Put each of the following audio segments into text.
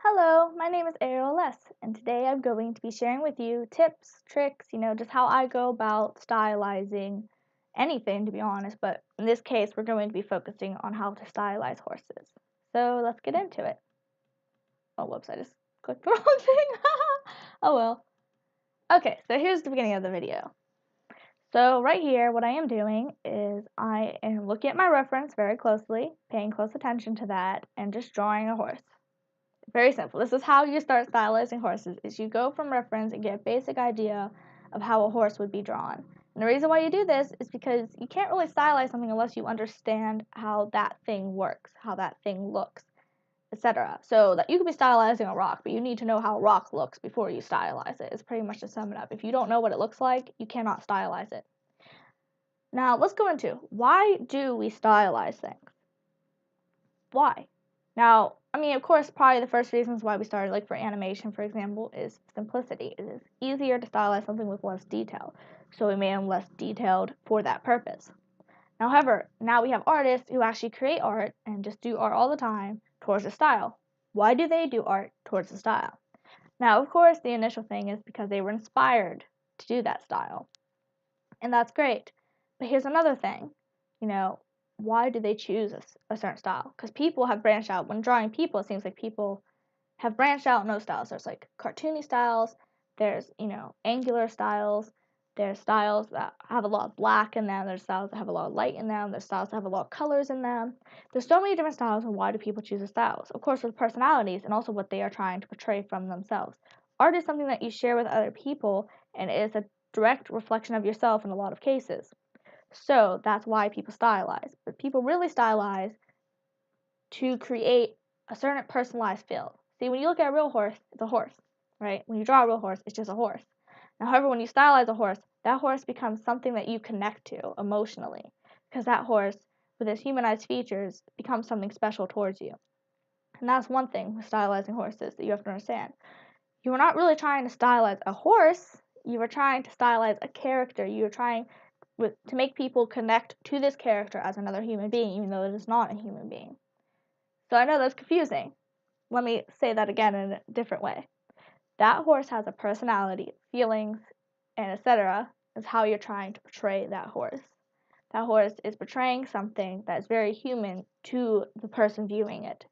Hello, my name is Ariel Les, and today I'm going to be sharing with you tips, tricks, just how I go about stylizing anything, to be honest, but in this case, we're going to be focusing on how to stylize horses. So let's get into it. Oh, whoops, I just clicked the wrong thing. Oh well. Okay, so here's the beginning of the video. So right here, what I am doing is I am looking at my reference very closely, paying close attention to that, and just drawing a horse. Very simple. This is how you start stylizing horses, is you go from reference and get a basic idea of how a horse would be drawn. And the reason why you do this is because you can't really stylize something unless you understand how that thing works, how that thing looks, etc. So that you could be stylizing a rock, but you need to know how a rock looks before you stylize it. It's pretty much to sum it up. If you don't know what it looks like, you cannot stylize it. Now, let's go into why do we stylize things? Why? Now, of course, probably the first reasons why we started, like for animation, for example, is simplicity. It is easier to stylize something with less detail, so we made them less detailed for that purpose. However, now we have artists who actually create art and just do art all the time towards a style. Why do they do art towards a style? Now, of course, the initial thing is because they were inspired to do that style, and that's great. But here's another thing, why do they choose a certain style? Because people have branched out. When drawing people, it seems like people have branched out in those styles. There's like cartoony styles, there's, angular styles, there's styles that have a lot of black in them, there's styles that have a lot of light in them, there's styles that have a lot of colors in them. There's so many different styles, and why do people choose the styles? Of course, with personalities and also what they are trying to portray from themselves. Art is something that you share with other people, and it is a direct reflection of yourself in a lot of cases. So that's why people stylize. But people really stylize to create a certain personalized feel. See, when you look at a real horse, it's a horse, right? When you draw a real horse, it's just a horse. Now, however, when you stylize a horse, that horse becomes something that you connect to emotionally, because that horse, with its humanized features, becomes something special towards you. And that's one thing with stylizing horses that you have to understand. You are not really trying to stylize a horse, you are trying to stylize a character. You are trying to make people connect to this character as another human being, even though it is not a human being. So I know that's confusing. Let me say that again in a different way. That horse has a personality, feelings, and etc. is how you're trying to portray that horse. That horse is portraying something that is very human to the person viewing it.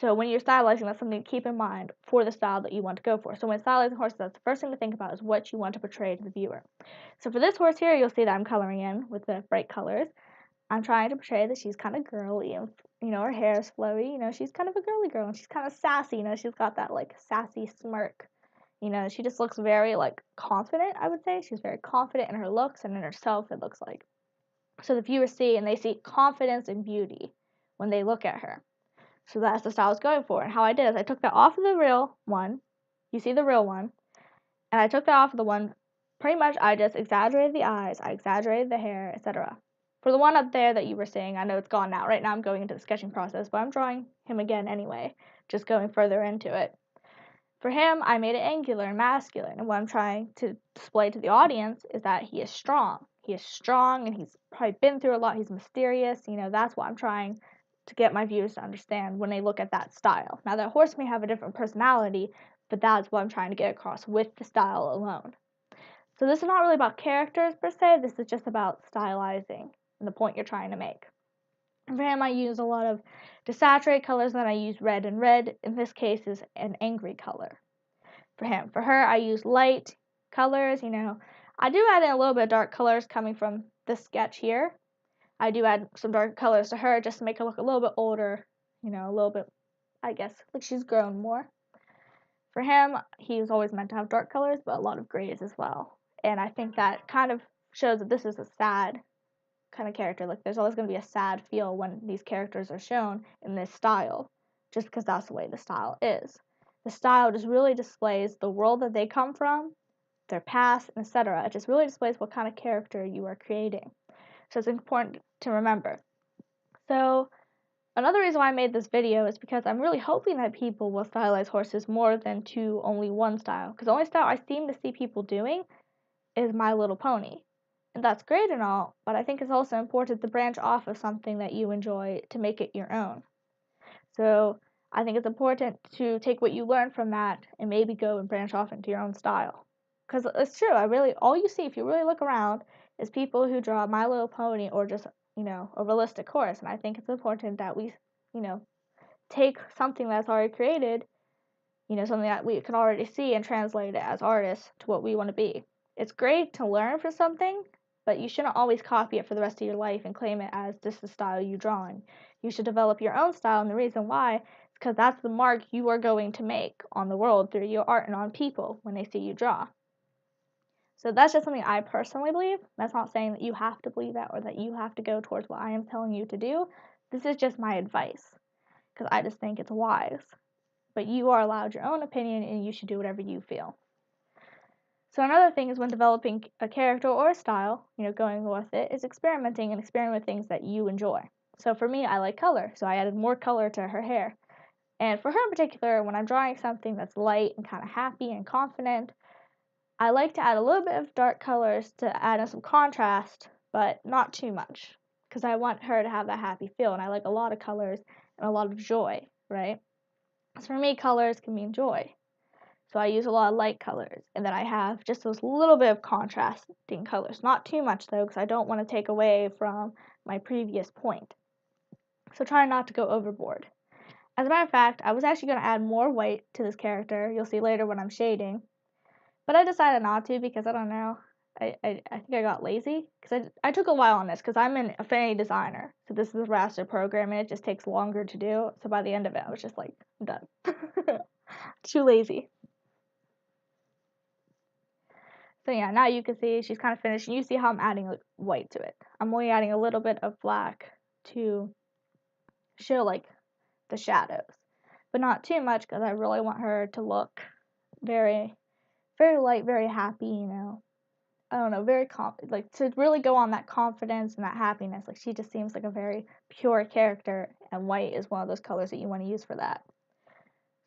So when you're stylizing, that's something to keep in mind for the style that you want to go for. So when stylizing horses, that's the first thing to think about is what you want to portray to the viewer. So for this horse here, you'll see that I'm coloring in with the bright colors. I'm trying to portray that she's kind of girly and, her hair is flowy. She's kind of a girly girl and she's kind of sassy. She's got that, like, sassy smirk. She just looks very, like, confident, I would say. She's very confident in her looks and in herself, it looks like. So the viewers see, and they see confidence and beauty when they look at her. So that's the style I was going for. And how I did is I took that off of the real one. You see the real one. And I took that off of the one. Pretty much I just exaggerated the eyes. I exaggerated the hair, etc. For the one up there that you were seeing, I know it's gone now. Right now I'm going into the sketching process, but I'm drawing him again anyway. Just going further into it. For him, I made it angular and masculine. And what I'm trying to display to the audience is that he is strong. He is strong and he's probably been through a lot. He's mysterious. That's what I'm trying to get my viewers to understand when they look at that style. Now, that horse may have a different personality, but that's what I'm trying to get across with the style alone. So this is not really about characters per se, this is just about stylizing and the point you're trying to make. And for him, I use a lot of desaturated colors, and then I use red, and red in this case is an angry color for him. For her, I use light colors, I do add in a little bit of dark colors coming from this sketch here. I do add some dark colors to her just to make her look a little bit older, a little bit, I guess, like she's grown more. For him, he's always meant to have dark colors, but a lot of grays as well. And I think that kind of shows that this is a sad kind of character. Like, there's always going to be a sad feel when these characters are shown in this style, just because that's the way the style is. The style just really displays the world that they come from, their past, etc. It just really displays what kind of character you are creating. So it's important to remember. So another reason why I made this video is because I'm really hoping that people will stylize horses more than to only one style. Because the only style I seem to see people doing is My Little Pony. And that's great and all, but I think it's also important to branch off of something that you enjoy to make it your own. So I think it's important to take what you learn from that and maybe go and branch off into your own style. Because it's true, all you see, if you really look around, is people who draw My Little Pony or just, a realistic horse. And I think it's important that we, you know, take something that's already created, something that we can already see and translate it as artists to what we want to be. It's great to learn from something, but you shouldn't always copy it for the rest of your life and claim it as this is the style you draw in. You should develop your own style, and the reason why is because that's the mark you are going to make on the world through your art and on people when they see you draw. So that's just something I personally believe. That's not saying that you have to believe that or that you have to go towards what I am telling you to do. This is just my advice because I just think it's wise. But you are allowed your own opinion and you should do whatever you feel. So another thing is when developing a character or a style, going with it, is experimenting and experimenting with things that you enjoy. So for me, I like color, so I added more color to her hair. And for her in particular, when I'm drawing something that's light and kind of happy and confident, I like to add a little bit of dark colors to add in some contrast, but not too much, because I want her to have that happy feel, and I like a lot of colors and a lot of joy, right? So for me, colors can mean joy. So I use a lot of light colors, and then I have just those little bit of contrasting colors. Not too much though, because I don't want to take away from my previous point. So try not to go overboard. As a matter of fact, I was actually going to add more white to this character. You'll see later when I'm shading. But I decided not to because I don't know. I think I got lazy because I took a while on this because I'm an affinity designer. So this is a raster program and it just takes longer to do. So by the end of it, I was just like, I'm done. Too lazy. So yeah, now you can see she's kind of finished. And you see how I'm adding like white to it. I'm only adding a little bit of black to show like the shadows. But not too much because I really want her to look very, very light, very happy, I don't know, very like to really go on that confidence and that happiness. Like she just seems like a very pure character, and white is one of those colors that you want to use for that.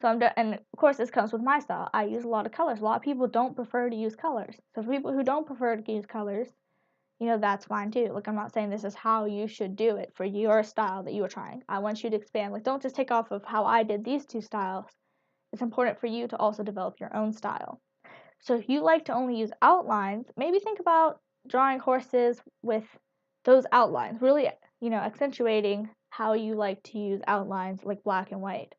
So and of course this comes with my style. I use a lot of colors. A lot of people don't prefer to use colors. So for people who don't prefer to use colors, that's fine too. Like I'm not saying this is how you should do it for your style that you are trying. I want you to expand. Like don't just take off of how I did these two styles. It's important for you to also develop your own style. So if you like to only use outlines, maybe think about drawing horses with those outlines, really, accentuating how you like to use outlines like black and white.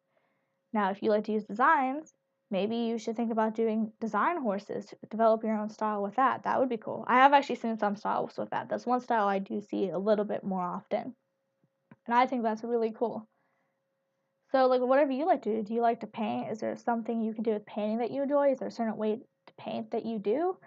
Now, if you like to use designs, maybe you should think about doing design horses, develop your own style with that. That would be cool. I have actually seen some styles with that. That's one style I do see a little bit more often. And I think that's really cool. So, like, whatever you like to do you like to paint? Is there something you can do with painting that you enjoy? Is there a certain way to paint that you do?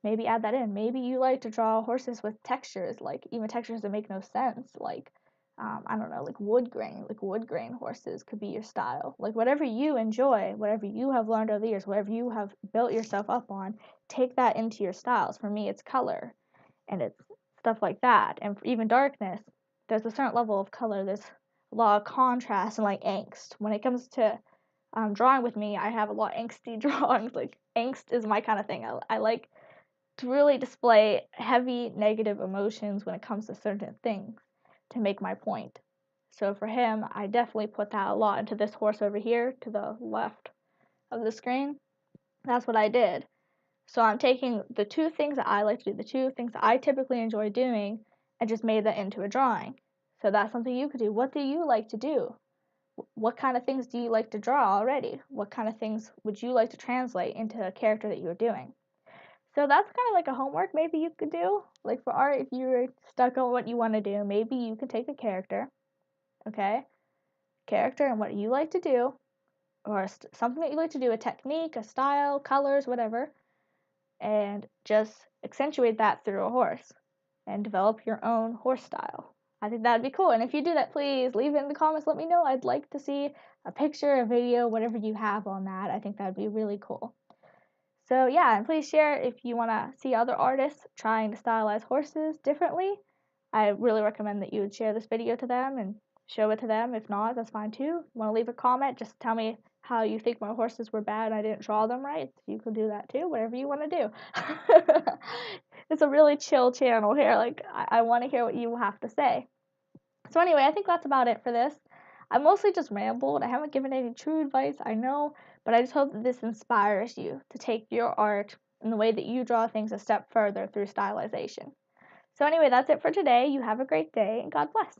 Maybe add that in. Maybe you like to draw horses with textures, like even textures that make no sense, like I don't know, like wood grain. Like wood grain horses could be your style. Like whatever you enjoy, whatever you have learned over the years, whatever you have built yourself up on, take that into your styles. For me, it's color, and it's stuff like that, and even darkness. There's a certain level of color. There's a lot of contrast and like angst. When it comes to drawing with me, I have a lot of angsty drawings. Like angst is my kind of thing. I like to really display heavy negative emotions when it comes to certain things to make my point. So for him, I definitely put that a lot into this horse over here to the left of the screen. That's what I did. So I'm taking the two things that I like to do, the two things that I typically enjoy doing, and just made that into a drawing. So that's something you could do. What do you like to do? What kind of things do you like to draw already? What kind of things would you like to translate into a character that you're doing? So that's kind of like a homework maybe you could do. Like for art, if you're stuck on what you want to do, maybe you could take a character, okay? Character and what you like to do, or something that you like to do, a technique, a style, colors, whatever, and just accentuate that through a horse and develop your own horse style. I think that'd be cool. And if you do that, please leave it in the comments. Let me know. I'd like to see a picture, a video, whatever you have on that. I think that'd be really cool. So yeah, and please share if you want to see other artists trying to stylize horses differently. I really recommend that you would share this video to them and show it to them. If not, that's fine too. Want to leave a comment, just tell me how you think my horses were bad and I didn't draw them right. You can do that too, whatever you want to do. It's a really chill channel here. Like, I want to hear what you have to say. So anyway, I think that's about it for this. I mostly just rambled. I haven't given any true advice, I know, but I just hope that this inspires you to take your art and the way that you draw things a step further through stylization. So anyway, that's it for today. You have a great day, and God bless.